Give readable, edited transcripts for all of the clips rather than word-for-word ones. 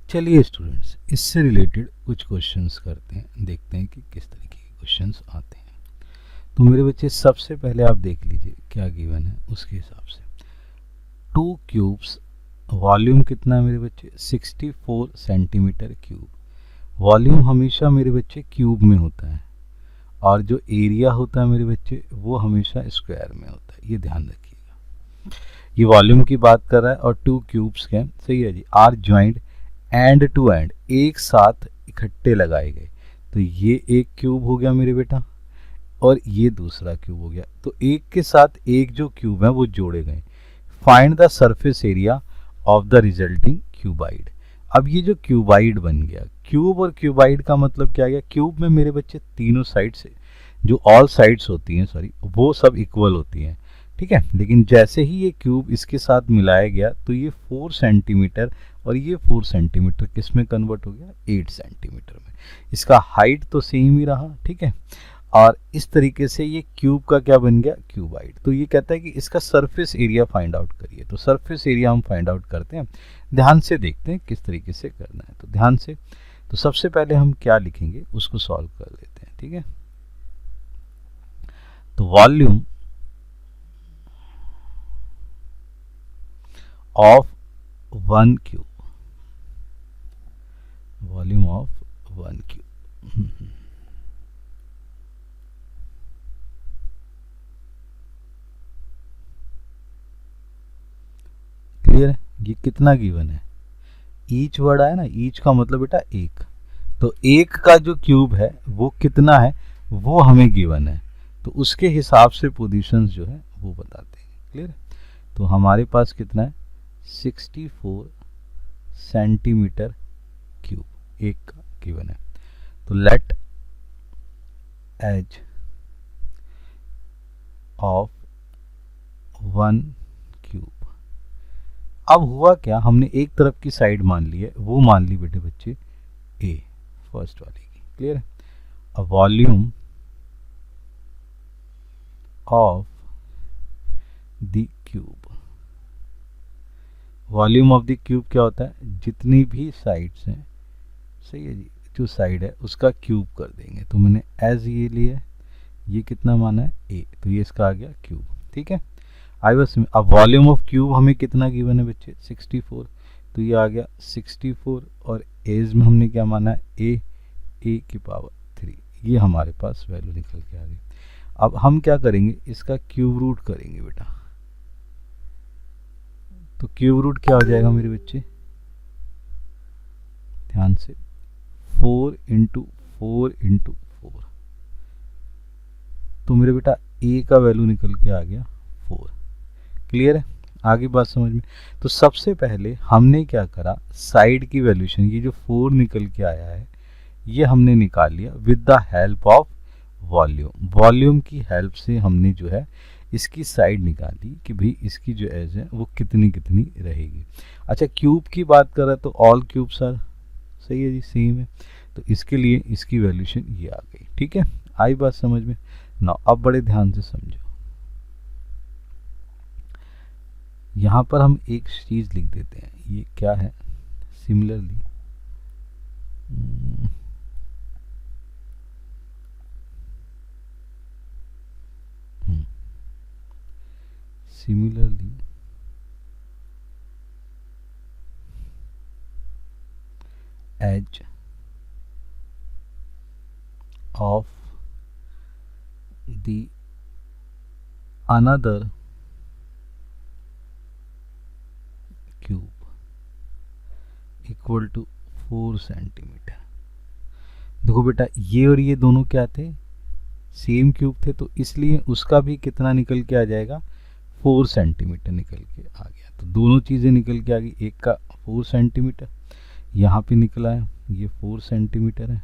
चलिए स्टूडेंट्स, इससे रिलेटेड कुछ क्वेश्चंस करते हैं, देखते हैं कि किस तरीके के क्वेश्चंस आते हैं। तो मेरे बच्चे सबसे पहले आप देख लीजिए क्या गिवन है, उसके हिसाब से 2 क्यूब्स, वॉल्यूम कितना है मेरे बच्चे 64 सेंटीमीटर क्यूब। वॉल्यूम हमेशा मेरे बच्चे क्यूब में होता है और जो एरिया होता है मेरे बच्चे वो हमेशा स्क्वायर में होता है, ये ध्यान रखिएगा। ये वॉल्यूम की बात कर रहा है और 2 क्यूब्स के, सही है जी, are joint end to end, एक साथ इकट्ठे लगाए गए। तो ये एक क्यूब हो गया मेरे बेटा और ये दूसरा क्यूब हो गया, तो एक के साथ एक जो क्यूब है वो जोड़े गए। Find the surface area of the resulting cuboid. अब ये जो क्यूबाइड बन गया, क्यूब और क्यूबाइड का मतलब क्या गया, क्यूब में मेरे बच्चे तीनों साइड से जो ऑल साइड्स होती हैं, सॉरी, वो सब इक्वल होती हैं, ठीक है। लेकिन जैसे ही ये क्यूब इसके साथ मिलाया गया तो ये 4 सेंटीमीटर और ये 4 सेंटीमीटर किस में कन्वर्ट हो गया, 8 सेंटीमीटर में। इसका हाइट तो सेम ही रहा, ठीक है। और इस तरीके से ये क्यूब का क्या बन गया, क्यूबाइड। तो ये कहता है कि इसका सरफेस एरिया फाइंड आउट करिए। तो सरफेस एरिया हम फाइंड आउट करते हैं, ध्यान से देखते हैं किस तरीके से करना है। तो ध्यान से, तो सबसे पहले हम क्या लिखेंगे उसको सॉल्व कर लेते हैं, ठीक है। तो volume of 1 cube, volume of 1 cube, clear है। ये कितना गिवन है, ईच वर्ड आया ना, ईच का मतलब बेटा एक, तो एक का जो क्यूब है वो कितना है वो हमें गिवन है, तो उसके हिसाब से पोजीशंस जो है वो बताते हैं, क्लियर है। तो हमारे पास कितना है 64 सेंटीमीटर क्यूब एक का गिवन है। तो लेट एज ऑफ 1 क्यूब। अब हुआ क्या, हमने एक तरफ की साइड मान ली है, वो मान ली बेटे बच्चे ए, फर्स्ट वाली की, क्लियर है। A volume of the cube, volume of the cube क्या होता है, जितनी भी साइड्स हैं, सही है जी, जो साइड है उसका क्यूब कर देंगे। तो मैंने एज ये लिया, ये कितना माना है ए, तो ये इसका आ गया क्यूब, ठीक है। आई बस, अब वॉल्यूम ऑफ क्यूब हमें कितना गिवन है बच्चे 64, तो ये आ गया 64 और एज में हमने क्या माना है ए की पावर 3, ये हमारे पास वैल्यू निकल के आ गई। अब हम क्या करेंगे, इसका क्यूब रूट करेंगे बेटा। तो क्यूब रूट क्या हो जाएगा मेरे बच्चे, ध्यान से, 4 × 4 × 4, तो मेरे बेटा ए का वैल्यू निकल के आ गया 4, क्लियर है। आगे बात समझ में। तो सबसे पहले हमने क्या करा, साइड की वैल्यूशन, ये जो 4 निकल के आया है ये हमने निकाल लिया with the help of volume. Volume की हेल्प से हमने जो है इसकी साइड निकाली कि भाई इसकी जो एज है वो कितनी कितनी रहेगी। अच्छा, क्यूब की बात कर रहा है तो ऑल क्यूब सर, सही है जी, सेम है, तो इसके लिए इसकी वैल्यूशन ये आ गई, ठीक है। आई बात समझ में ना। अब बड़े ध्यान से समझो, यहाँ पर हम एक चीज लिख देते हैं, ये क्या है, similarly similarly edge of the another cube equal to 4 centimetre. देखो बेटा, ये और ये दोनों क्या थे, सेम क्यूब थे, तो इसलिए उसका भी कितना निकल के आ जाएगा, 4 सेंटीमीटर निकल के आ गया। तो दोनों चीज़ें निकल के आ गई, एक का 4 सेंटीमीटर, यहाँ पे निकला है ये 4 सेंटीमीटर है।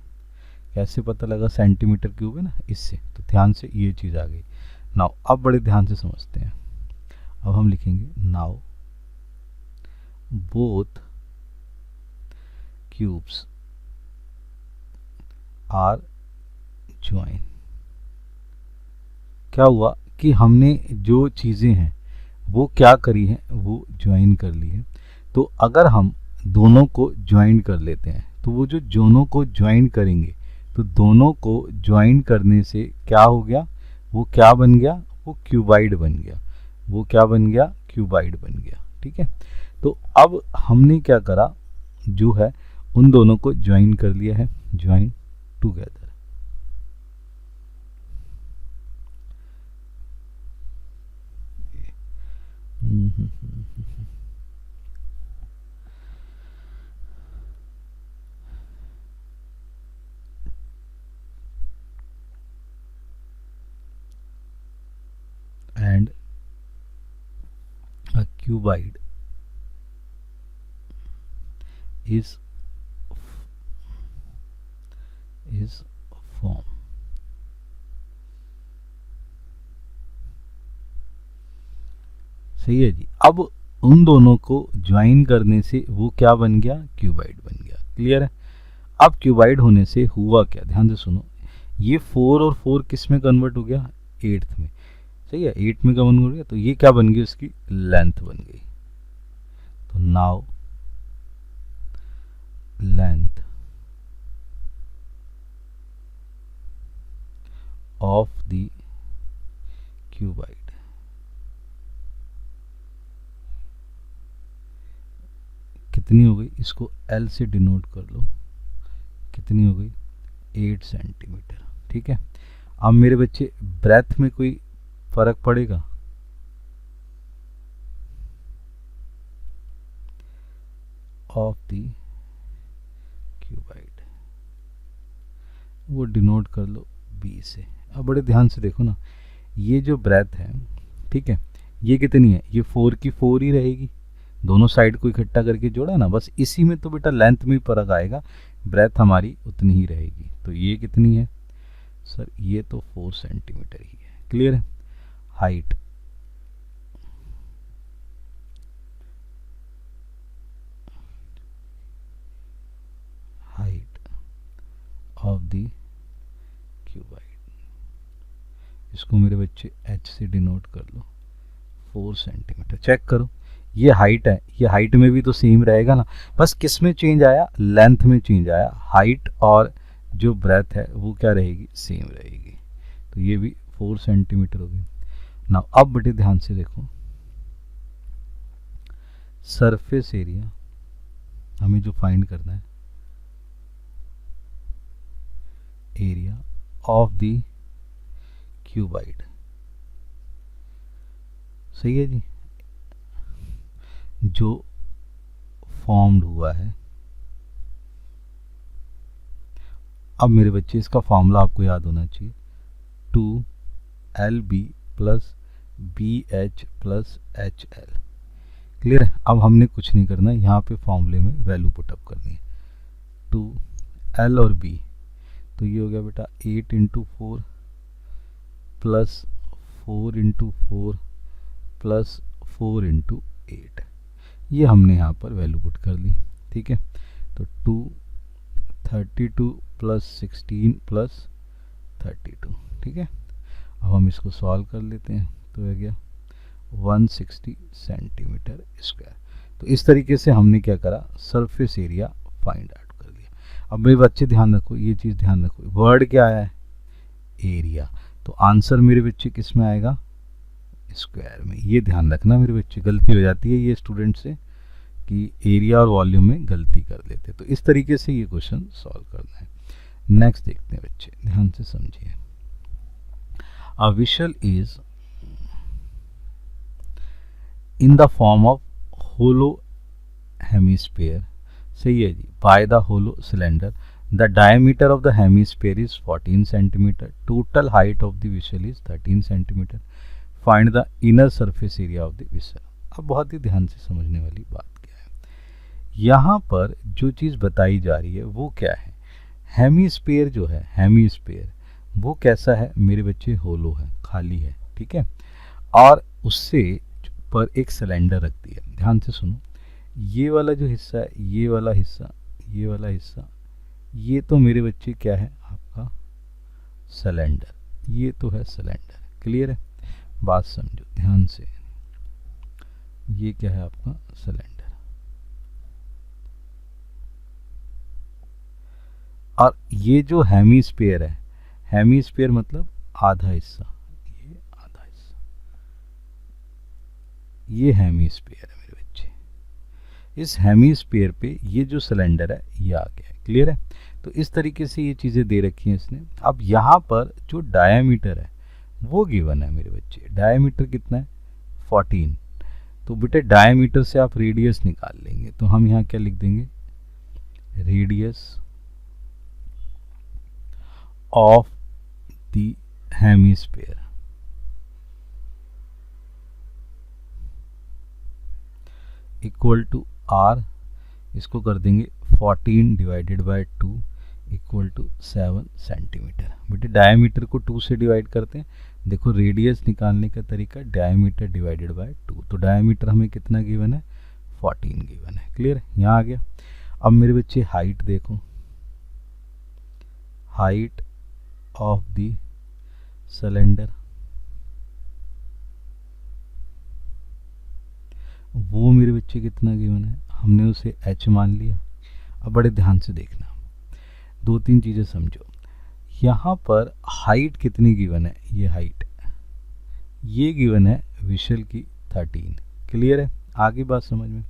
कैसे पता लगा, सेंटीमीटर क्यूब है ना, इससे, तो ध्यान से ये चीज़ आ गई। नाउ अब बड़े ध्यान से समझते हैं। अब हम लिखेंगे now both cubes are join. क्या हुआ कि हमने जो चीज़ें हैं वो क्या करी हैं, वो ज्वाइन कर ली है। तो अगर हम दोनों को ज्वाइन कर लेते हैं, तो वो जो दोनों को ज्वाइन करेंगे, तो दोनों को ज्वाइन करने से क्या हो गया, वो क्या बन गया, वो क्यूबाइड बन गया, वो क्या बन गया, क्यूबाइड बन गया। ठीक है, तो अब हमने क्या करा, जो है उन दोनों को ज्वाइन कर लिया है, join together. and a cuboid is formed। सही है जी। अब उन दोनों को ज्वाइन करने से वो क्या बन गया, क्यूबाइड बन गया। क्लियर है। अब क्यूबाइड होने से हुआ क्या, ध्यान से सुनो, ये 4 और 4 किस में कन्वर्ट हो गया, 8th में। सही है, 8 में कन्वर्ट हो गया, तो ये क्या बन गई, उसकी लेंथ बन गई। तो now length of the cuboid कितनी हो गई, इसको L से डिनोट कर लो, कितनी हो गई, 8 सेंटीमीटर। ठीक है, अब मेरे बच्चे ब्रेथ में कोई फर्क पड़ेगा, ऑफ द क्यूबाइड, वो डिनोट कर लो B से। अब बड़े ध्यान से देखो ना, ये जो ब्रेथ है, ठीक है, ये कितनी है, ये 4 की 4 ही रहेगी, दोनों साइड को इकट्ठा करके जोड़ा ना, बस इसी में तो बेटा लेंथ में फर्क आएगा, ब्रेथ हमारी उतनी ही रहेगी। तो ये कितनी है सर, ये तो 4 सेंटीमीटर ही है। क्लियर है। हाइट ऑफ द क्यूबाइड, इसको मेरे बच्चे H से डिनोट कर लो, 4 सेंटीमीटर। चेक करो, ये हाइट है, ये हाइट में भी तो सेम रहेगा ना, बस किस में चेंज आया, लेंथ में चेंज आया। हाइट और जो ब्रेथ है वो क्या रहेगी, सेम रहेगी। तो ये भी 4 सेंटीमीटर हो गई ना। अब बेटे ध्यान से देखो, सरफेस एरिया हमें जो फाइंड करना है, एरिया ऑफ द क्यूबाइड। सही है जी, जो फॉर्म्ड हुआ है। अब मेरे बच्चे इसका फॉर्मूला आपको याद होना चाहिए, 2LB plus BH plus HL। Clear है। अब हमने कुछ नहीं करना है, यहाँ पे फॉर्मूले में वैल्यू पुटअप करनी है, 2L और B, तो ये हो गया बेटा 8 into 4 plus 4 into 4 plus 4 into 8, ये हमने यहाँ पर वैल्यू पुट कर ली। ठीक है, तो 232 प्लस 16 प्लस 32। ठीक है, अब हम इसको सॉल्व कर लेते हैं, तो हो गया 160 सेंटीमीटर स्क्वायर। तो इस तरीके से हमने क्या करा, सरफेस एरिया फाइंड आउट कर लिया। अब मेरे बच्चे ध्यान रखो, ये चीज़ ध्यान रखो, वर्ड क्या आया है, एरिया, तो आंसर मेरे बच्चे किस में आएगा, स्क्वायर में। ये ध्यान रखना मेरे बच्चे, गलती हो जाती है ये स्टूडेंट से कि एरिया और वॉल्यूम में गलती कर लेते, तो इस तरीके से ये क्वेश्चन सॉल्व करना है। नेक्स्ट देखते हैं बच्चे, ध्यान से समझिए। A vessel is in the form of hollow hemisphere. सही है जी, by the hollow cylinder, the diameter of the hemisphere is 14 centimetre, total height of the vessel is 13 centimetre, find the inner surface area of the vessel. अब बहुत ही ध्यान से समझने वाली बात क्या है, यहाँ पर जो चीज़ बताई जा रही है वो क्या है, हेमिस्फीयर जो है, हेमिस्फीयर वो कैसा है मेरे बच्चे, होलो है, खाली है। ठीक है, और उससे पर एक सिलेंडर रख दिया। ध्यान से सुनो, ये वाला जो हिस्सा है, ये वाला हिस्सा, ये वाला हिस्सा, ये तो मेरे बच्चे क्या है आपका सिलेंडर, ये तो है सिलेंडर। क्लियर है, बात समझो ध्यान से, ये क्या है आपका सिलेंडर। और ये जो हेमीस्फीयर है, हेमीस्फीयर मतलब आधा हिस्सा, ये आधा हिस्सा, ये हेमीस्फीयर है मेरे बच्चे। इस हेमीस्फीयर पे ये जो सिलेंडर है ये आ गया है। क्लियर है? तो इस तरीके से ये चीज़ें दे रखी हैं इसने। अब यहाँ पर जो डायामीटर है वो गिवन है मेरे बच्चे। डायामीटर कितना है? 14। तो बेटे डायामीटर से आप रेडियस निकाल लेंगे, तो हम यहाँ क्या लिख देंगे? Radius of the hemisphere equal to R, इसको कर देंगे 14 divided by 2 equal to 7 centimetre. बेटे डायमीटर को 2 से डिवाइड करते हैं। देखो रेडियस निकालने का तरीका डायमीटर डिवाइडेड बाय 2, तो डायमीटर हमें कितना गिवन है? 14 गिवन है। क्लियर? यहाँ आ गया। अब मेरे बच्चे हाइट देखो, हाइट ऑफ द सिलेंडर, वो मेरे बच्चे कितना गिवन है? हमने उसे h मान लिया। अब बड़े ध्यान से देखना, दो तीन चीज़ें समझो। यहाँ पर हाइट कितनी गिवन है? ये हाइट, ये गिवन है विशल की 13। क्लियर है? आगे बात समझ में।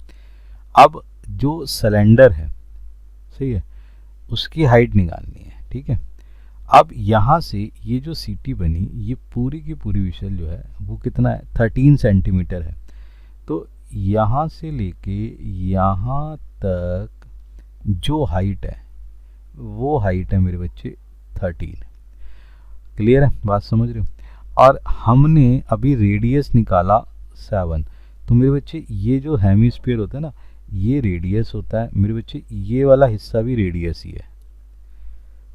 अब जो सिलेंडर है, सही है, उसकी हाइट निकालनी है। ठीक है? अब यहाँ से ये जो सीटी बनी, ये पूरी की पूरी विशल जो है वो कितना है? 13 सेंटीमीटर है। तो यहाँ से लेके यहाँ तक जो हाइट है वो हाइट है मेरे बच्चे 13। क्लियर है? बात समझ रहे हो? और हमने अभी रेडियस निकाला 7। तो मेरे बच्चे ये जो हेमीस्फीयर होता है ना, ये रेडियस होता है मेरे बच्चे, ये वाला हिस्सा भी रेडियस ही है।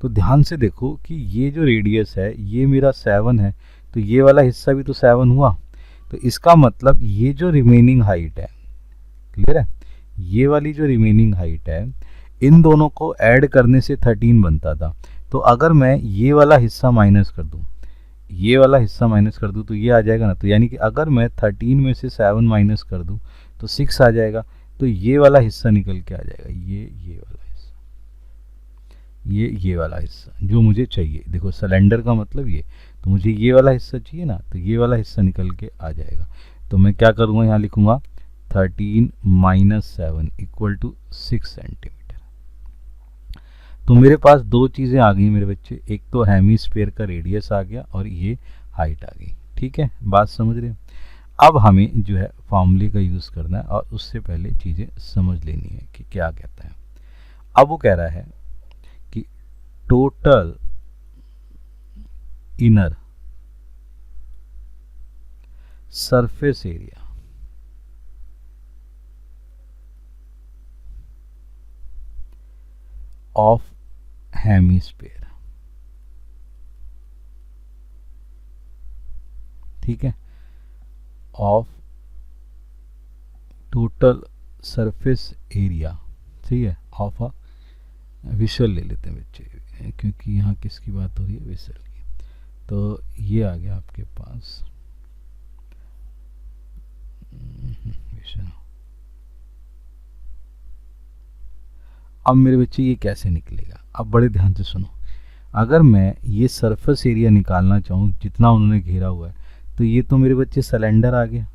तो ध्यान से देखो कि ये जो रेडियस है ये मेरा 7 है, तो ये वाला हिस्सा भी तो 7 हुआ। तो इसका मतलब ये जो रिमेनिंग हाइट है, क्लियर है, ये वाली जो रिमेनिंग हाइट है, इन दोनों को ऐड करने से 13 बनता था। तो अगर मैं ये वाला हिस्सा माइनस कर दूं, ये वाला हिस्सा माइनस कर दूं, तो ये आ जाएगा ना। तो यानी कि अगर मैं 13 में से 7 माइनस कर दूं तो 6 आ जाएगा। तो ये वाला हिस्सा निकल के आ जाएगा, ये वाला हिस्सा, ये वाला हिस्सा जो मुझे चाहिए। देखो सिलेंडर का मतलब ये, तो मुझे ये वाला हिस्सा चाहिए ना, तो ये वाला हिस्सा निकल के आ जाएगा। तो मैं क्या करूँगा? यहाँ लिखूँगा 13 माइनस 7 इक्वल टू 6 सेंटीमीटर। तो मेरे पास दो चीज़ें आ गई मेरे बच्चे, एक तो हेमीस्फीयर का रेडियस आ गया और ये हाइट आ गई। ठीक है? बात समझ रहे हो? अब हमें जो है फॉर्मूले का यूज़ करना है और उससे पहले चीज़ें समझ लेनी है कि क्या कहता है। अब वो कह रहा है कि total inner surface area of hemisphere, ठीक है, ऑफ टोटल सरफेस एरिया, ठीक है, ऑफ अ विशल ले लेते हैं बच्चे, क्योंकि यहाँ किसकी बात हो रही है? विशल की। तो ये आ गया आपके पास विशल। अब मेरे बच्चे ये कैसे निकलेगा? अब बड़े ध्यान से सुनो। अगर मैं ये सरफेस एरिया निकालना चाहूँ जितना उन्होंने घेरा हुआ है, तो ये तो मेरे बच्चे सिलेंडर आ गया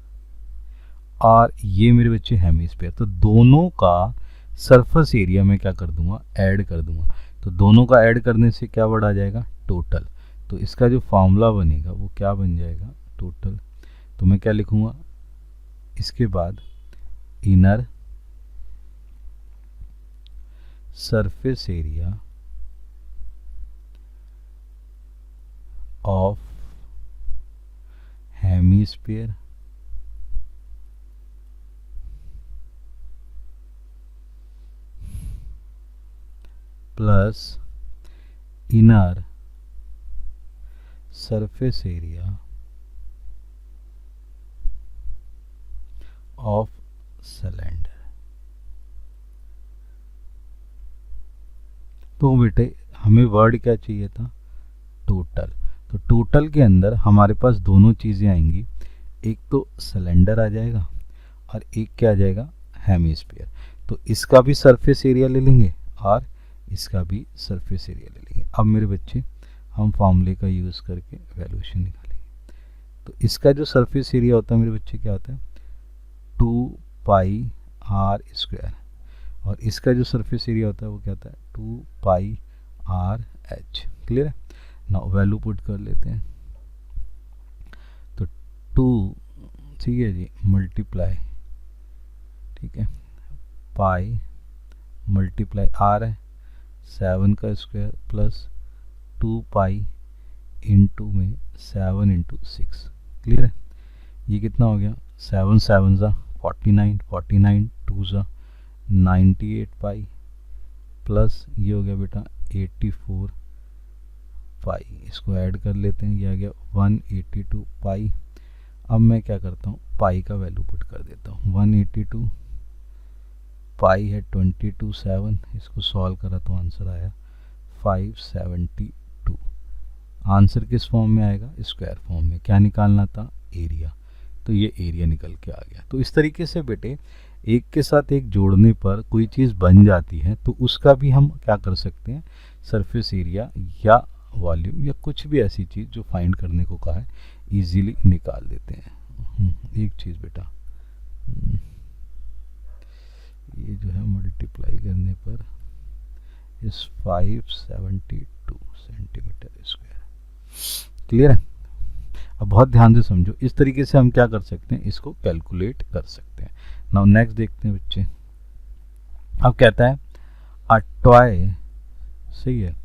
और ये मेरे बच्चे हेमीस्फीयर। तो दोनों का सरफेस एरिया में क्या कर दूंगा? ऐड कर दूंगा। तो दोनों का ऐड करने से क्या वर्ड आ जाएगा? टोटल। तो इसका जो फॉर्मूला बनेगा वो क्या बन जाएगा? टोटल। तो मैं क्या लिखूंगा इसके बाद? Inner surface area of hemisphere plus inner surface area of cylinder. तो बेटे हमें वर्ड क्या चाहिए था? टोटल। तो टोटल के अंदर हमारे पास दोनों चीज़ें आएंगी, एक तो सिलेंडर आ जाएगा और एक क्या आ जाएगा? हेमीस्फीयर। तो इसका भी सरफेस एरिया ले लेंगे और इसका भी सरफेस एरिया ले लेंगे। अब मेरे बच्चे हम फॉर्मूले का यूज़ करके वैल्यूएशन निकालेंगे। तो इसका जो सरफेस एरिया होता है मेरे बच्चे क्या होता है 2πr², और इसका जो सरफेस एरिया होता है वो क्या होता है 2πrh। क्लियर है ना। वैल्यू पुट कर लेते हैं। तो 2 ठीक है जी मल्टीप्लाई, ठीक है, पाई मल्टीप्लाई आर है 7 का स्क्वायर प्लस 2π इंटू में 7 इंटू 6। क्लियर है। ये कितना हो गया 7 7 ज़ा 49, 49 2 ज़ा 98π प्लस ये हो गया बेटा 84π। इसको ऐड कर लेते हैं, ये आ गया 182π। अब मैं क्या करता हूँ पाई का वैल्यू पुट कर देता हूँ। 182 पाई है 22/7, इसको सॉल्व करा तो आंसर आया 572। आंसर किस फॉर्म में आएगा स्क्वायर फॉर्म में। क्या निकालना था एरिया, तो ये एरिया निकल के आ गया। तो इस तरीके से बेटे एक के साथ एक जोड़ने पर कोई चीज़ बन जाती है तो उसका भी हम क्या कर सकते हैं सरफेस एरिया या वॉल्यूम या कुछ भी ऐसी चीज़ जो फाइंड करने को कहा है इजीली निकाल देते हैं। एक चीज़ बेटा ये जो है मल्टीप्लाई करने पर इस 572 सेंटीमीटर स्क्वायर। क्लियर है। अब बहुत ध्यान से समझो, इस तरीके से हम क्या कर सकते हैं इसको कैलकुलेट कर सकते हैं। नाउ नेक्स्ट देखते हैं बच्चे। अब कहता है अ टॉय, सही है,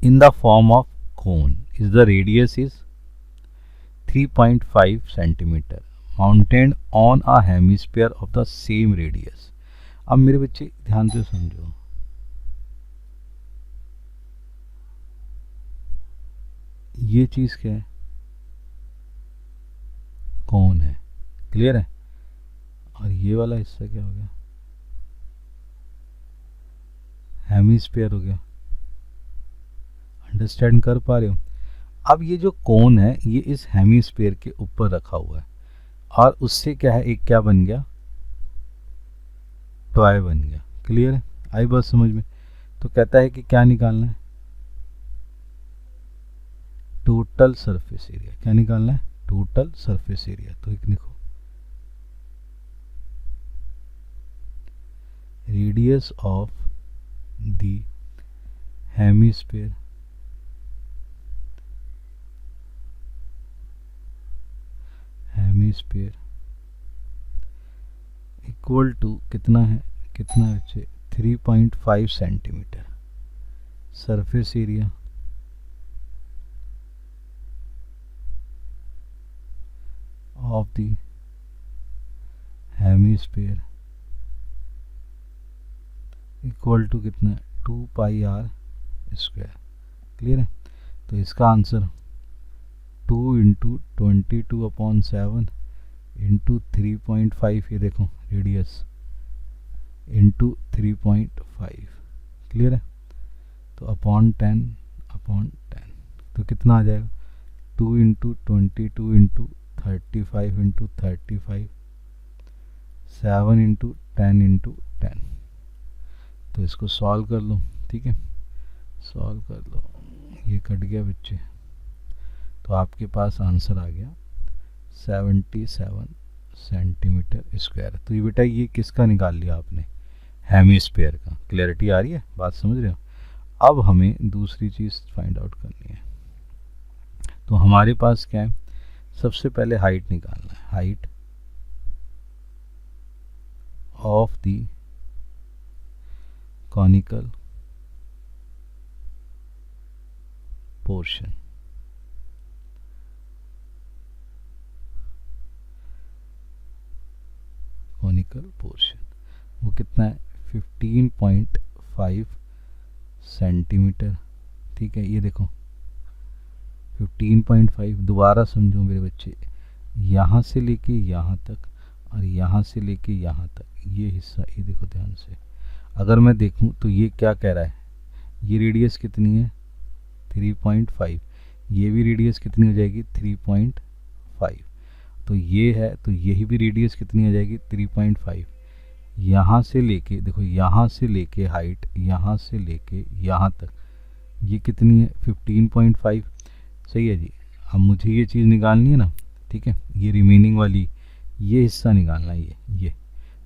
इन the form of cone is the radius is 3.5 centimetre mounted on a hemisphere of the same radius. अब मेरे बच्चे ध्यान से समझो, ये चीज क्या है कौन है। क्लियर है। और ये वाला हिस्सा क्या हो गया हेमिस्फीयर हो गया। अंडरस्टैंड कर पा रहे हो। अब ये जो कोन है ये इस हेमिस्फीयर के ऊपर रखा हुआ है और उससे क्या है एक क्या बन गया टॉय बन गया। क्लियर है। आई बात समझ में। तो कहता है कि क्या निकालना है टोटल सरफेस एरिया। क्या निकालना है टोटल सरफेस एरिया। तो एक लिखो radius of the hemisphere equal to कितना है बच्चे 3.5 centimetre surface area of the hemisphere equal to कितना 2πr²। क्लियर है। तो इसका आंसर 2 इंटू 22/7 इंटू 3.5, ये देखो रेडियस इंटू 3.5। क्लियर है। तो अपॉन 10 तो कितना आ जाएगा 2 into 22 into 35 into 35 7 into 10 into 10। तो इसको सॉल्व कर लो। ठीक है सॉल्व कर लो, ये कट गया बच्चे। तो आपके पास आंसर आ गया 77 सेंटीमीटर स्क्वायर। तो ये बेटा ये किसका निकाल लिया आपने हेमिस्फीयर का। क्लैरिटी आ रही है, बात समझ रहे हो। अब हमें दूसरी चीज़ फाइंड आउट करनी है। तो हमारे पास क्या है सबसे पहले हाइट निकालना है। Height of the conical portion. Conical portion वो कितना है 15.5 सेंटीमीटर। ठीक है ये देखो 15.5। दोबारा समझो मेरे बच्चे, यहाँ से लेके यहाँ तक और यहाँ से लेके यहाँ तक ये हिस्सा, ये देखो ध्यान से। अगर मैं देखूं तो ये क्या कह रहा है ये रेडियस कितनी है 3.5, ये भी रेडियस कितनी हो जाएगी 3.5। तो ये है तो यही भी रेडियस कितनी हो जाएगी 3.5। यहाँ से लेके देखो, यहाँ से लेके हाइट, यहाँ से लेके यहाँ तक ये कितनी है 15.5। सही है जी। अब मुझे ये चीज़ निकालनी है ना, ठीक है, ये रिमेनिंग वाली ये हिस्सा निकालना है, ये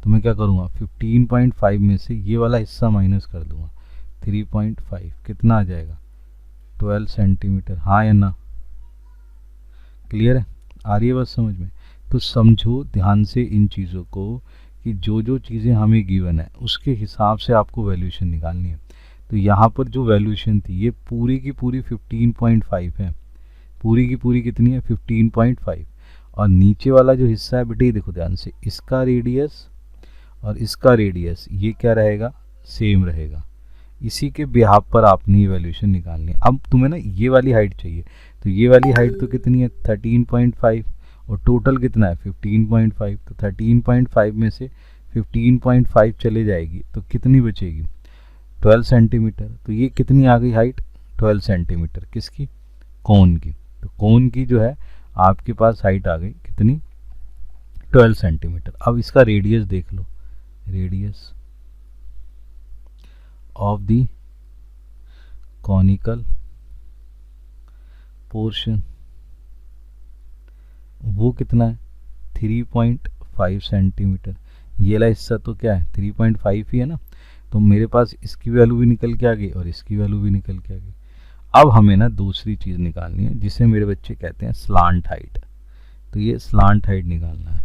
तो मैं क्या करूँगा 15.5 में से ये वाला हिस्सा माइनस कर दूंगा 3.5, कितना आ जाएगा 12 सेंटीमीटर। हाँ या ना, क्लियर है, आ रही है बात समझ में? तो समझो ध्यान से इन चीज़ों को कि जो जो चीज़ें हमें गिवन है उसके हिसाब से आपको वैल्यूएशन निकालनी है। तो यहाँ पर जो वैल्यूएशन थी ये पूरी की पूरी 15.5 है, पूरी की पूरी कितनी है 15.5। और नीचे वाला जो हिस्सा है बेटे देखो ध्यान से, इसका रेडियस और इसका रेडियस ये क्या रहेगा, सेम रहेगा। इसी के बिहाफ पर आपने ये वैल्यूएशन निकालनी है। अब तुम्हें ना ये वाली हाइट चाहिए, तो ये वाली हाइट तो कितनी है 13.5 और टोटल कितना है 15.5। तो 13.5 में से 15.5 चले जाएगी तो कितनी बचेगी 12 सेंटीमीटर। तो ये कितनी आ गई हाइट 12 सेंटीमीटर, किसकी, कोन की। तो कोन की जो है आपके पास हाइट आ गई कितनी 12 सेंटीमीटर। अब इसका रेडियस देख लो, radius of the conical portion वो कितना है 3.5 सेंटीमीटर। ये वाला हिस्सा तो क्या है 3.5 ही है ना, तो मेरे पास इसकी वैल्यू भी निकल के आ गई और इसकी वैल्यू भी निकल के आ गई। अब हमें ना दूसरी चीज़ निकालनी है जिसे मेरे बच्चे कहते हैं स्लांट हाइट। तो ये स्लांट हाइट निकालना है।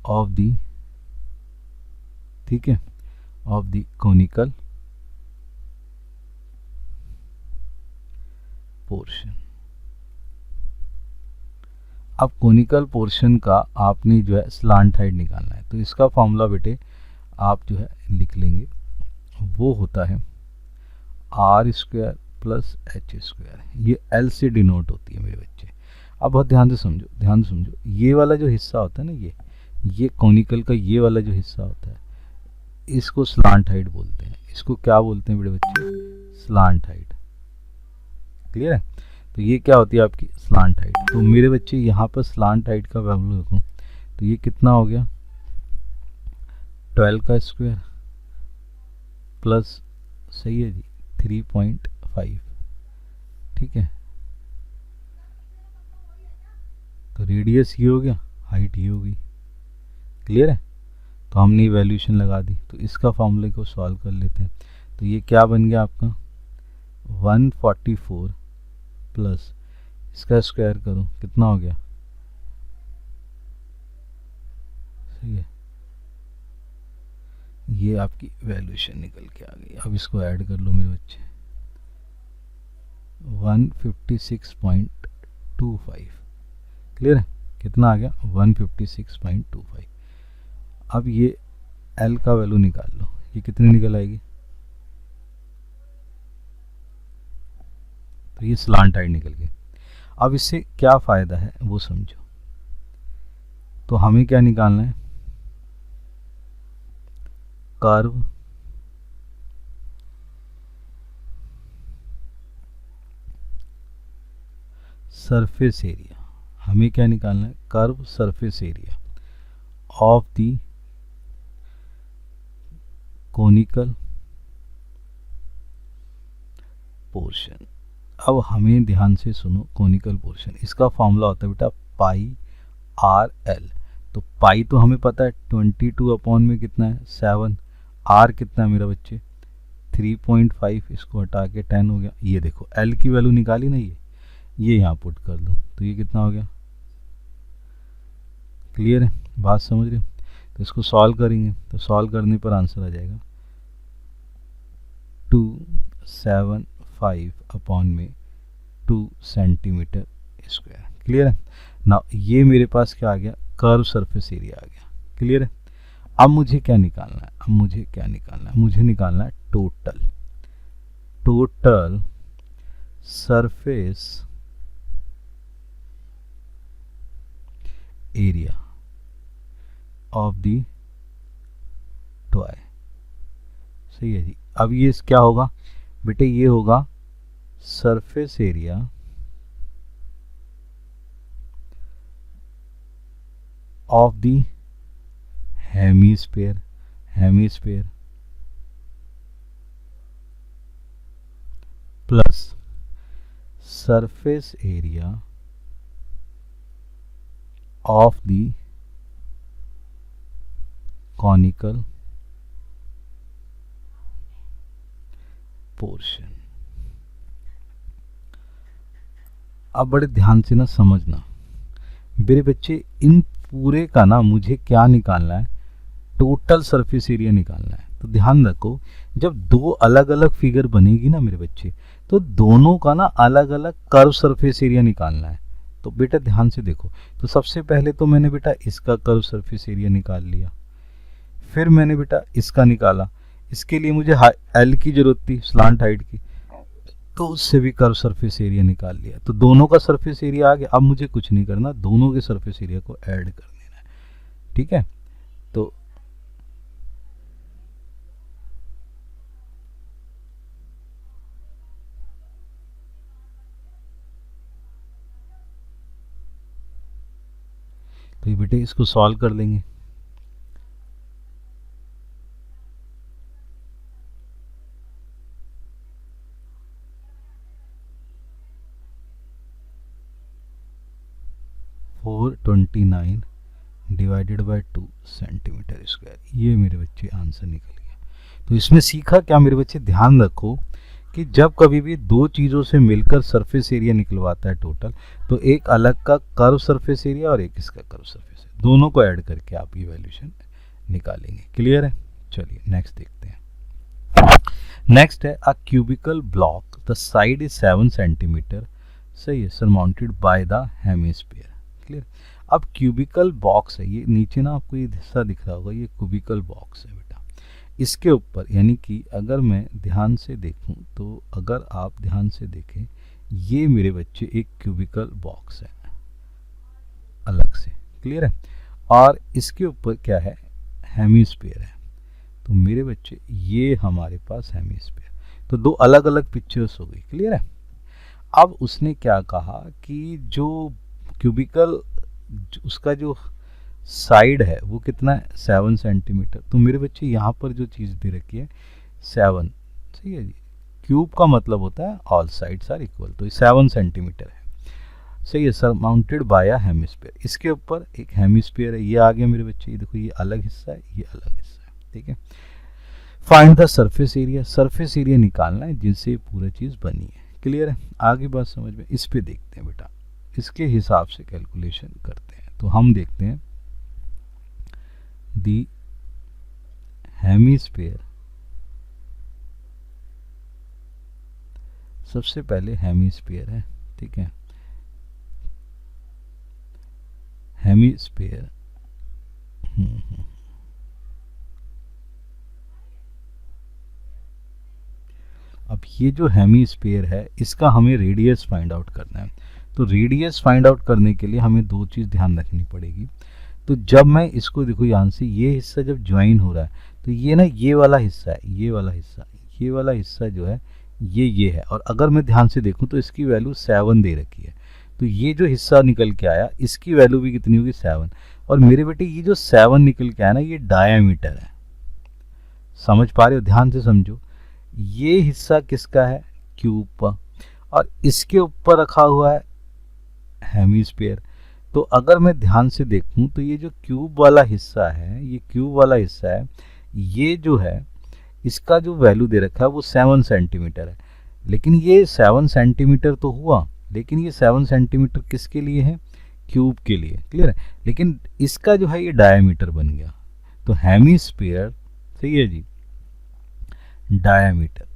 ऑफ दी, ठीक है, ऑफ दी कोनिकल पोर्शन। अब कोनिकल पोर्शन का आपने जो है स्लांट हाइट निकालना है। तो इसका फॉर्मूला बेटे आप जो है लिख लेंगे, वो होता है R square plus H square. ये एल से डिनोट होती है मेरे बच्चे। अब बहुत ध्यान से समझो, ध्यान से समझो, ये वाला जो हिस्सा होता है ना, ये कोनिकल का ये वाला जो हिस्सा होता है इसको स्लांट हाइट बोलते हैं। इसको क्या बोलते हैं मेरे बच्चे, स्लांट हाइट। क्लियर है? तो ये क्या होती है आपकी स्लांट हाइट। तो मेरे बच्चे यहाँ पर स्लांट हाइट का वैल्यू देखो, तो ये कितना हो गया 12 का स्क्वायर प्लस, सही है जी, 3.5, ठीक है। तो रेडियस ये हो गया, हाइट ये हो गई। क्लियर है? तो हमने ये वैल्यूएशन लगा दी। तो इसका फॉर्मूले को सॉल्व कर लेते हैं। तो ये क्या बन गया आपका 144 प्लस इसका स्क्वायर करो, कितना हो गया, सही है, ये आपकी वैल्यूएशन निकल के आ गई। अब इसको ऐड कर लो मेरे बच्चे, 156.25। क्लियर है? कितना आ गया 156.25। अब ये L का वैल्यू निकाल लो, ये कितनी निकल आएगी, तो ये स्लांट हाइट निकल गई। अब इससे क्या फ़ायदा है वो समझो। तो हमें क्या निकालना है, कर्व सरफेस एरिया। हमें क्या निकालना है, curve surface area of the conical portion. अब हमें ध्यान से सुनो, कोनिकल पोर्शन इसका फॉर्मूला होता है बेटा पाई आर एल। तो पाई तो हमें पता है 22 अपॉन में कितना है 7, आर कितना है मेरा बच्चे 3.5, इसको हटा के 10 हो गया। ये देखो एल की वैल्यू निकाली ना, ये यहाँ पुट कर दो, तो ये कितना हो गया। क्लियर है, बात समझ रहे हो? तो इसको सॉल्व करेंगे, तो सॉल्व करने पर आंसर आ जाएगा 275 अपॉन में 2 सेंटीमीटर स्क्वायर। क्लियर है ना? ये मेरे पास क्या आ गया, कर्व सरफेस एरिया आ गया। क्लियर है? अब मुझे क्या निकालना है, अब मुझे क्या निकालना है, मुझे निकालना है total surface area of the toy. सही है जी। अब ये क्या होगा बेटे, ये होगा surface area of the hemisphere plus surface area of the conical portion. अब बड़े ध्यान से ना समझना मेरे बच्चे, इन पूरे का ना मुझे क्या निकालना है, टोटल सरफेस एरिया निकालना है। तो ध्यान रखो, जब दो अलग अलग फिगर बनेगी ना मेरे बच्चे, तो दोनों का ना अलग अलग कर्व सरफेस एरिया निकालना है। तो बेटा ध्यान से देखो, तो सबसे पहले तो मैंने बेटा इसका कर्व सरफेस एरिया निकाल लिया, फिर मैंने बेटा इसका निकाला। इसके लिए मुझे एल की जरूरत थी, स्लांट हाइट की, तो उससे भी कर्व सरफेस एरिया निकाल लिया। तो दोनों का सरफेस एरिया आ गया। अब मुझे कुछ नहीं करना, दोनों के सरफेस एरिया को ऐड कर देना है। ठीक है, तो ये बेटे इसको सॉल्व कर लेंगे। Four 29 divided by 2 centimetre square, ये मेरे बच्चे आंसर निकल गया। तो इसमें सीखा क्या मेरे बच्चे, ध्यान रखो कि जब कभी भी दो चीज़ों से मिलकर सरफेस एरिया निकलवाता है टोटल, तो एक अलग का कर्व सरफेस एरिया और एक इसका कर्व सरफेस एरिया, दोनों को ऐड करके आप ये वैल्यूशन निकालेंगे। क्लियर है? चलिए नेक्स्ट देखते हैं। नेक्स्ट है a cubical block, the side is 7 centimetre, सही है, surmounted by the hemisphere. Clear? अब क्यूबिकल बॉक्स है, ये नीचे ना आपको ये हिस्सा दिख रहा होगा, ये क्यूबिकल बॉक्स है बेटा। इसके ऊपर यानी कि अगर मैं ध्यान से देखूं, तो अगर आप ध्यान से देखें, ये मेरे बच्चे एक क्यूबिकल बॉक्स है अलग से। क्लियर है? और इसके ऊपर क्या है, हेमिस्फीयर है। तो मेरे बच्चे ये हमारे पास हेमिस्फीयर, तो दो अलग अलग पिक्चर्स हो गई। क्लियर है? अब उसने क्या कहा कि जो क्यूबिकल उसका जो साइड है वो कितना है, 7 सेंटीमीटर। तो मेरे बच्चे यहाँ पर जो चीज़ दे रखी है 7, सही है जी। क्यूब का मतलब होता है ऑल साइड्स आर इक्वल, तो 7 सेंटीमीटर है, सही है, सरमाउंटेड बाय अ हेमिस्फीयर। इसके ऊपर एक हेमिस्फीयर है, ये आ गया मेरे बच्चे, ये देखो, ये अलग हिस्सा है, ये अलग हिस्सा है। ठीक है, find the surface area, surface area निकालना है जिनसे पूरी चीज़ बनी है। क्लियर है? आगे बात समझ में, इस पे देखते हैं बेटा, इसके हिसाब से कैलकुलेशन करते हैं। तो हम देखते हैं दी हेमिस्फीयर, सबसे पहले हेमिस्फीयर है, ठीक है, हेमिस्फीयर। अब ये जो हेमिस्फीयर है इसका हमें रेडियस फाइंड आउट करना है। तो रेडियस फाइंड आउट करने के लिए हमें दो चीज़ ध्यान रखनी पड़ेगी। तो जब मैं इसको देखो, यहाँ से ये हिस्सा जब ज्वाइन हो रहा है, तो ये ना ये वाला हिस्सा है, ये वाला हिस्सा जो है ये है। और अगर मैं ध्यान से देखूं तो इसकी वैल्यू 7 दे रखी है। तो ये जो हिस्सा निकल के आया इसकी वैल्यू भी कितनी होगी, 7। और मेरे बेटे ये जो 7 निकल के आया ना, ये डायामीटर है। समझ पा रहे हो? ध्यान से समझो, ये हिस्सा किसका है, क्यूब का, और इसके ऊपर रखा हुआ है हेमिस्फीयर। तो अगर मैं ध्यान से देखूं तो ये जो क्यूब वाला हिस्सा है, ये क्यूब वाला हिस्सा है, ये जो है इसका जो वैल्यू दे रखा है वो 7 सेंटीमीटर है। लेकिन ये 7 सेंटीमीटर तो हुआ, लेकिन ये 7 सेंटीमीटर किसके लिए है, क्यूब के लिए। क्लियर है? लेकिन इसका जो है ये डायामीटर बन गया। तो हेमिस्फीयर, सही है जी, डायामीटर,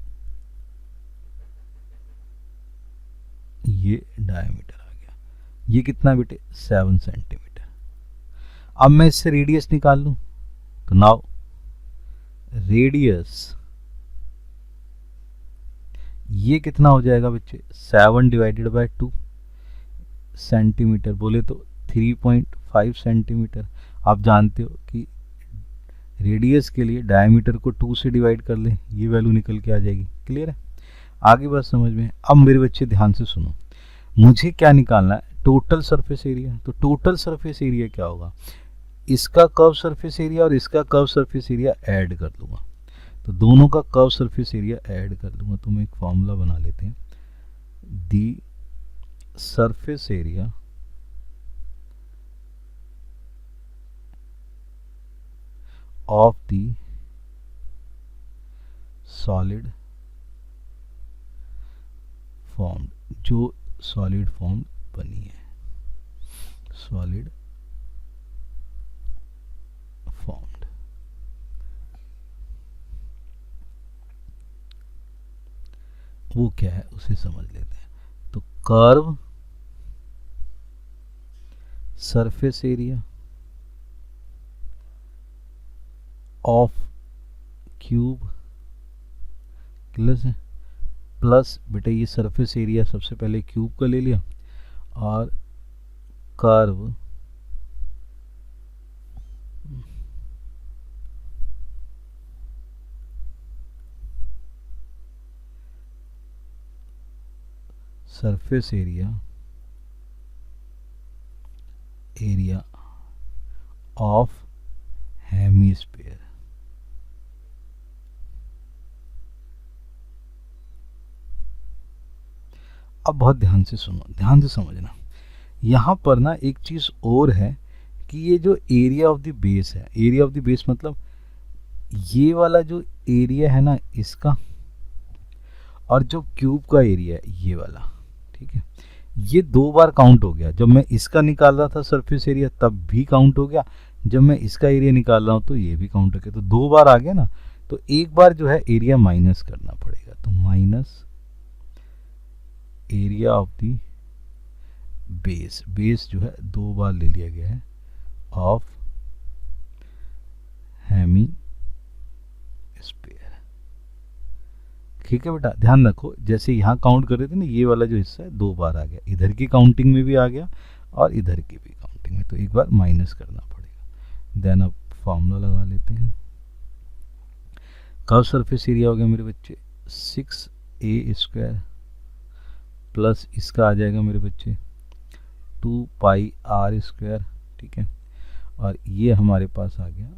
ये डायामीटर आ गया। ये कितना बेटे, 7 सेंटीमीटर। अब मैं इससे रेडियस निकाल लूं, तो नाउ रेडियस ये कितना हो जाएगा बच्चे, 7 डिवाइडेड बाय 2 सेंटीमीटर, बोले तो 3.5 सेंटीमीटर। आप जानते हो कि रेडियस के लिए डायमीटर को 2 से डिवाइड कर लें, ये वैल्यू निकल के आ जाएगी। क्लियर है? आगे बात समझ में। अब मेरे बच्चे ध्यान से सुनो, मुझे क्या निकालना है, टोटल सरफेस एरिया। तो टोटल सरफेस एरिया क्या होगा, इसका कर्व सरफेस एरिया और इसका कर्व सरफेस एरिया ऐड कर लूँगा, तो दोनों का कर्व सरफेस एरिया ऐड कर लूँगा, तो हम एक फॉर्मूला बना लेते हैं, the surface area of the solid formed, जो सॉलिड फॉर्म बनी है, सॉलिड फॉर्म्ड। वो क्या है उसे समझ लेते हैं। तो curve surface area of cube plus बेटा ये सरफेस एरिया सबसे पहले क्यूब का ले लिया, और curve surface area of hemisphere. अब बहुत ध्यान से सुनो, ध्यान से समझना, यहाँ पर ना एक चीज़ और है कि ये जो एरिया ऑफ द बेस है, एरिया ऑफ द बेस मतलब ये वाला जो एरिया है ना इसका, और जो क्यूब का एरिया है ये वाला, ठीक है, ये दो बार काउंट हो गया। जब मैं इसका निकाल रहा था सरफेस एरिया तब भी काउंट हो गया, जब मैं इसका एरिया निकाल रहा हूँ तो ये भी काउंट हो गया, तो दो बार आ गया ना। तो एक बार जो है एरिया माइनस करना पड़ेगा, तो minus area of the base, base जो है दो बार ले लिया गया है, ऑफ हेमी स्फीयर। ठीक है बेटा, ध्यान रखो, जैसे यहाँ काउंट कर रहे थे ना, ये वाला जो हिस्सा है दो बार आ गया, इधर की काउंटिंग में भी आ गया और इधर की भी काउंटिंग में, तो एक बार माइनस करना पड़ेगा। देन अब फॉर्मूला लगा लेते हैं। कर्व सरफेस एरिया हो गया मेरे बच्चे 6a² प्लस इसका आ जाएगा मेरे बच्चे 2πr², ठीक है, और ये हमारे पास आ गया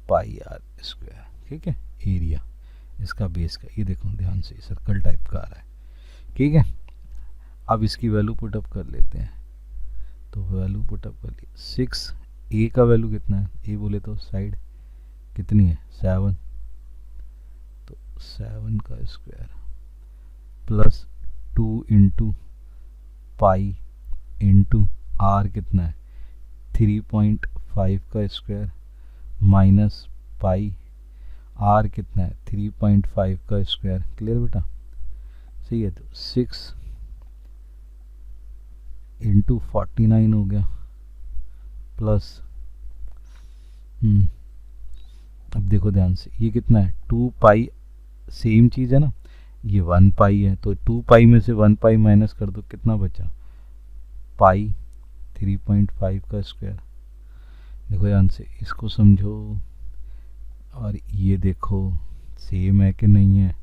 πr², ठीक है, एरिया इसका बेस का। ये देखो ध्यान से सर्कल टाइप का आ रहा है, ठीक है। अब इसकी वैल्यू पुटअप कर लेते हैं, तो वैल्यू पुटअप कर ली। 6a का वैल्यू कितना है, ए बोले तो साइड कितनी है 7, तो 7 का square plus 2 into pi into R कितना है 3.5 का स्क्वायर माइनस पाई आर कितना है 3.5 का स्क्वायर। क्लियर बेटा, सही है। तो 6 इंटू 49 हो गया प्लस अब देखो ध्यान से, ये कितना है 2 पाई, सेम चीज़ है ना, ये 1 पाई है, तो 2 पाई में से 1 पाई माइनस कर दो, कितना बचा पाई 3.5 का स्क्वायर। देखो ध्यान से इसको समझो, और ये देखो सेम है कि नहीं है,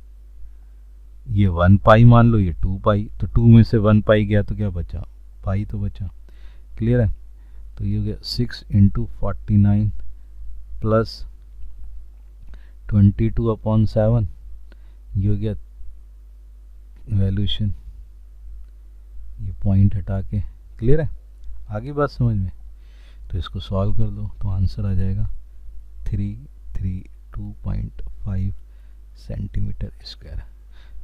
ये 1 पाई मान लो, ये 2 पाई, तो 2 में से 1 पाई गया तो क्या बचा, पाई तो बचा। क्लियर है, तो ये हो गया 6 इंटू 49 प्लस 22/7, ये हो गया वैल्यूशन, ये पॉइंट हटा के। क्लियर है, आगे बात समझ में। तो इसको सॉल्व कर दो तो आंसर आ जाएगा 332.5 सेंटीमीटर स्क्वायर।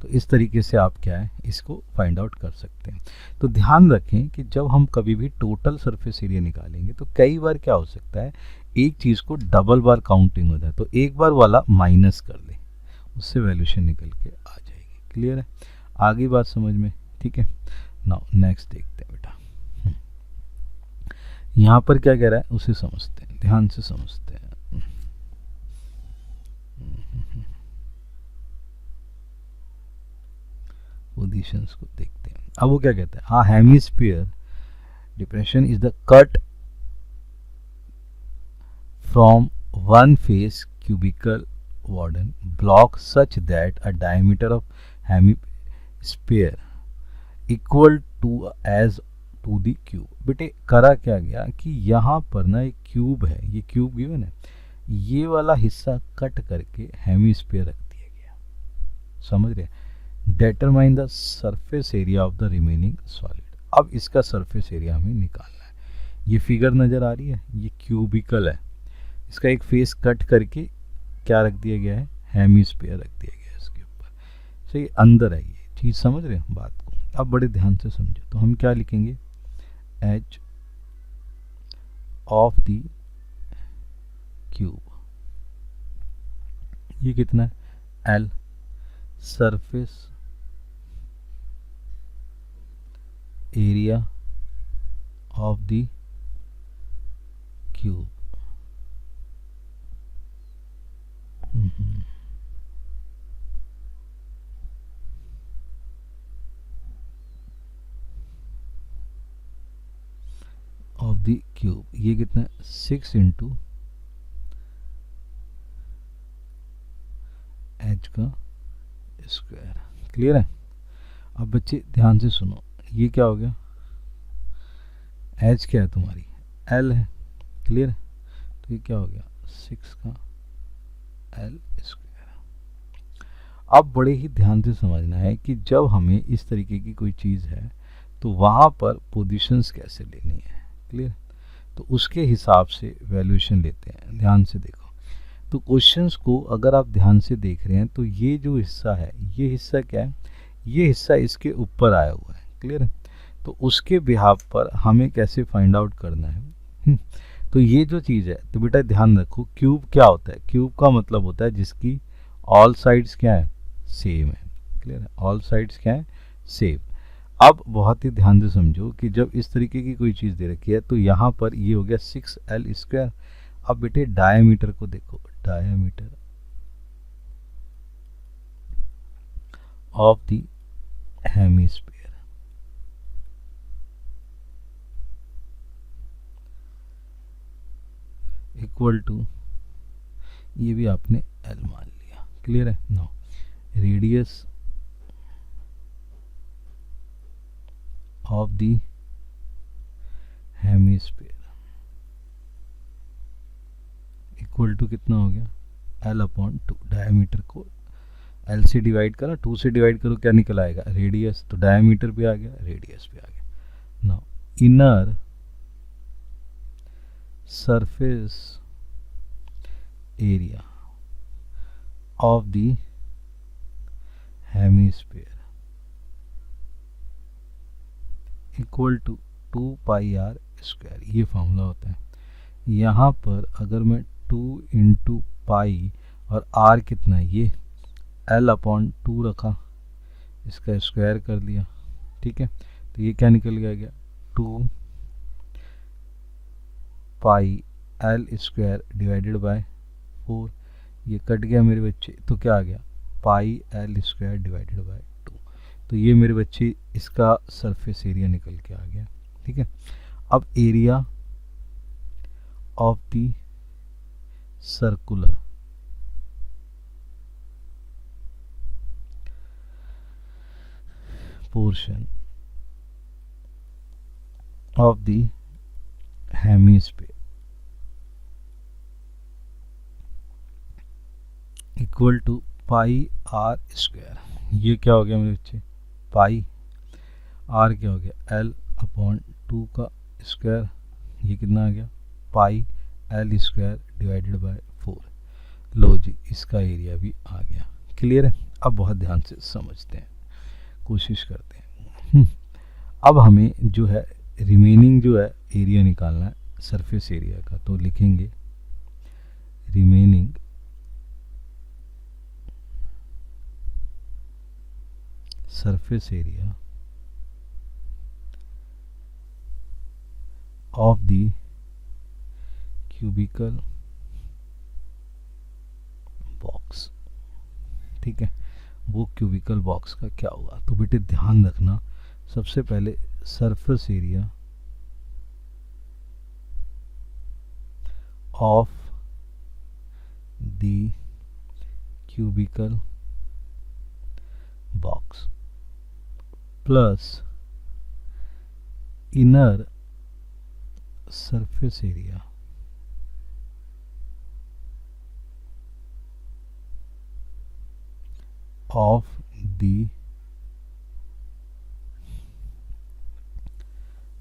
तो इस तरीके से आप क्या है इसको फाइंड आउट कर सकते हैं। तो ध्यान रखें कि जब हम कभी भी टोटल सरफेस एरिया निकालेंगे तो कई बार क्या हो सकता है, एक चीज़ को डबल बार काउंटिंग हो जाए, तो एक बार वाला माइनस कर ले, उससे वैल्यूशन निकल के आ जाएगी। क्लियर है, आगे बात समझ में। ठीक है, नाउ नेक्स्ट देखते हैं बेटा, यहाँ पर क्या कह रहा है उसे समझते हैं, ध्यान से समझते हैं। पोजीशंस को देखते हैं। अब वो क्या कहता है, हाँ, hemisphere depression is the cut from one face cubical warden block such that a diameter of hemisphere equal to as to the cube. बेटे करा क्या गया कि यहाँ पर ना एक क्यूब है, ये क्यूब गिवन है, ये वाला हिस्सा कट करके हेमिस्फीयर रख दिया गया। समझ रहे? Determine the surface area of the remaining solid. अब इसका सरफेस एरिया हमें निकालना है। ये फिगर नज़र आ रही है, ये क्यूबिकल है, इसका एक फेस कट करके क्या रख दिया गया है, हेमिस्फीयर रख दिया गया है इसके ऊपर। सही, अंदर है ये चीज़, समझ रहे हैं बात को? अब बड़े ध्यान से समझो। तो हम क्या लिखेंगे, एज ऑफ द क्यूब, ये कितना है, L, surface area of the cube. Of the cube, ये कितना है, 6 इंटू एच का स्क्वायर। क्लियर है? अब बच्चे ध्यान से सुनो, ये क्या हो गया, एच क्या है तुम्हारी, एल है। क्लियर है? तो ये क्या हो गया, 6 का एल स्क्वायर। अब बड़े ही ध्यान से समझना है कि जब हमें इस तरीके की कोई चीज़ है तो वहाँ पर पोजीशंस कैसे लेनी है। क्लियर? तो उसके हिसाब से वैल्यूएशन लेते हैं। ध्यान से देखो, तो क्वेश्चंस को अगर आप ध्यान से देख रहे हैं तो ये जो हिस्सा है, ये हिस्सा क्या है, ये हिस्सा इसके ऊपर आया हुआ है। क्लियर है? तो उसके बिहाफ पर हमें कैसे फाइंड आउट करना है। तो ये जो चीज़ है, तो बेटा ध्यान रखो, क्यूब क्या होता है, क्यूब का मतलब होता है जिसकी ऑल साइड्स क्या है, सेम है। क्लियर है? ऑल साइड्स क्या है, सेम। अब बहुत ही ध्यान से समझो कि जब इस तरीके की कोई चीज़ दे रखी है तो यहाँ पर ये हो गया 6l स्क्वायर। अब बेटे डायमीटर को देखो, diameter of the hemisphere equal to, ये भी आपने l मान लिया। क्लियर है? No, radius of the hemisphere equal to कितना हो गया, l/2। डायमीटर को l से डिवाइड करो, 2 से डिवाइड करो, क्या निकल आएगा, रेडियस। तो डायमीटर भी आ गया, रेडियस भी आ गया। Now inner surface area of the hemisphere equal to 2πr square. ये फॉर्मूला होता है। यहाँ पर अगर मैं 2 इंटू पाई और r कितना है, ये l/2 रखा, इसका स्क्वायर कर दिया। ठीक है? तो ये क्या निकल गया 2 पाई l स्क्वायर डिवाइडेड बाय 4। ये कट गया मेरे बच्चे, तो क्या आ गया, पाई l स्क्वायर डिवाइडेड बाय 2। तो ये मेरे बच्चे इसका सरफेस एरिया निकल के आ गया। ठीक है? अब area of the circular portion of the hemisphere equal to pi r square. ये क्या हो गया मेरे बच्चे, पाई, r क्या हो गया, l/2 का स्क्वायर। ये कितना आ गया, पाई l स्क्वायर डिवाइडेड बाय 4। लो जी, इसका एरिया भी आ गया। क्लियर है? अब बहुत ध्यान से समझते हैं, कोशिश करते हैं। अब हमें जो है रिमेनिंग जो है एरिया निकालना है सरफेस एरिया का। तो लिखेंगे remaining surface area of the cubical box. ठीक है? वो क्यूबिकल बॉक्स का क्या होगा। तो बेटे ध्यान रखना, सबसे पहले surface area of the cubical box plus inner surface area of the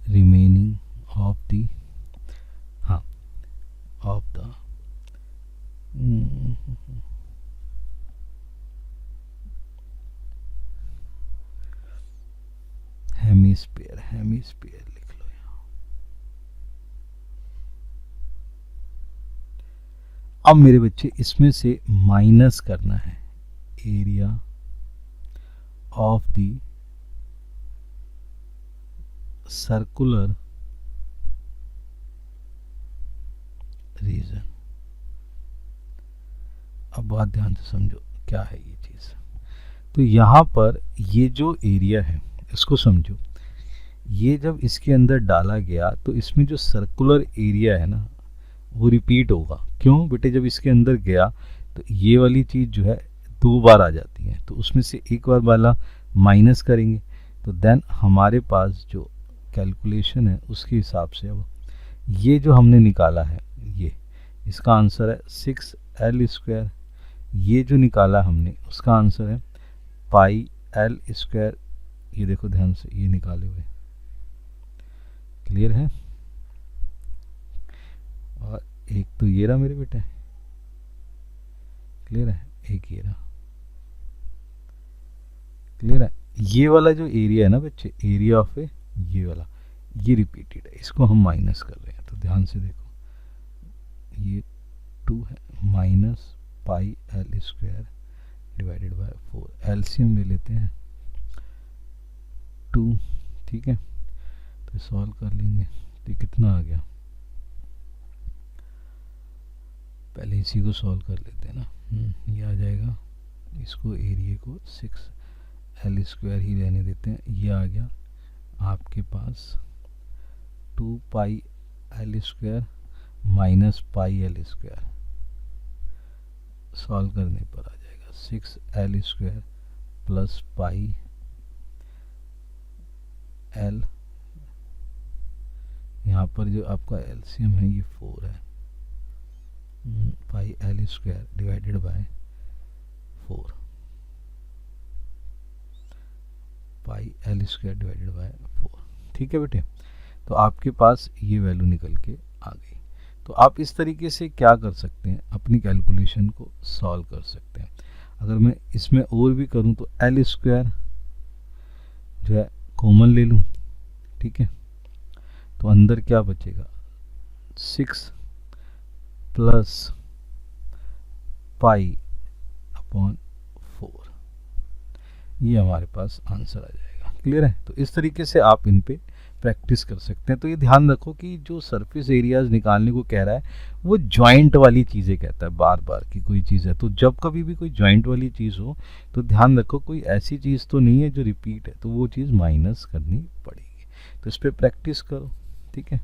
remaining of the of the hemisphere लिख लो यहाँ। अब मेरे बच्चे इसमें से माइनस करना है area of the circular region. अब बहुत ध्यान से समझो क्या है ये चीज। तो यहां पर ये जो एरिया है इसको समझो, ये जब इसके अंदर डाला गया तो इसमें जो सर्कुलर एरिया है ना वो रिपीट होगा। क्यों बेटे? जब इसके अंदर गया तो ये वाली चीज जो है 2 बार आ जाती है, तो उसमें से एक बार वाला माइनस करेंगे तो देन हमारे पास जो कैलकुलेशन है उसके हिसाब से अब ये जो हमने निकाला है ये इसका आंसर है 6l²। ये जो निकाला हमने उसका आंसर है πl²। ये देखो ध्यान से, ये निकाले हुए, क्लियर है? और एक तो ये रहा मेरे बेटे, क्लियर है? एक ये रहा, क्लियर है? ये वाला जो एरिया है ना बच्चे, एरिया ऑफ ए ये वाला, ये रिपीटेड है, इसको हम माइनस कर रहे हैं। तो ध्यान से देखो, ये 2 है minus πl² divided by 4। LCM ले लेते हैं 2, ठीक है? तो सॉल्व कर लेंगे तो कितना आ गया, पहले इसी को सॉल्व कर लेते हैं ना। ये आ जाएगा, इसको एरिया को 6l² ही रहने देते हैं। ये आ गया आपके पास 2πl² माइनस πl², सॉल्व करने पर आ जाएगा 6l² प्लस πl, यहाँ पर जो आपका एलसीएम है ये 4 है, πl² divided by 4, πl² divided by 4, ठीक है बेटे? तो आपके पास ये वैल्यू निकल के आ गई। तो आप इस तरीके से क्या कर सकते हैं, अपनी कैलकुलेशन को सॉल्व कर सकते हैं। अगर मैं इसमें और भी करूं तो l² जो है कॉमन ले लूं, ठीक है? तो अंदर क्या बचेगा, 6 प्लस π/4, ये हमारे पास आंसर आ जाएगा, क्लियर है? तो इस तरीके से आप इन पे प्रैक्टिस कर सकते हैं। तो ये ध्यान रखो कि जो सरफेस एरियाज निकालने को कह रहा है वो जॉइंट वाली चीज़ें कहता है, बार बार की कोई चीज़ है। तो जब कभी भी कोई जॉइंट वाली चीज़ हो तो ध्यान रखो कोई ऐसी चीज़ तो नहीं है जो रिपीट है, तो वो चीज़ माइनस करनी पड़ेगी। तो इस पर प्रैक्टिस करो, ठीक है?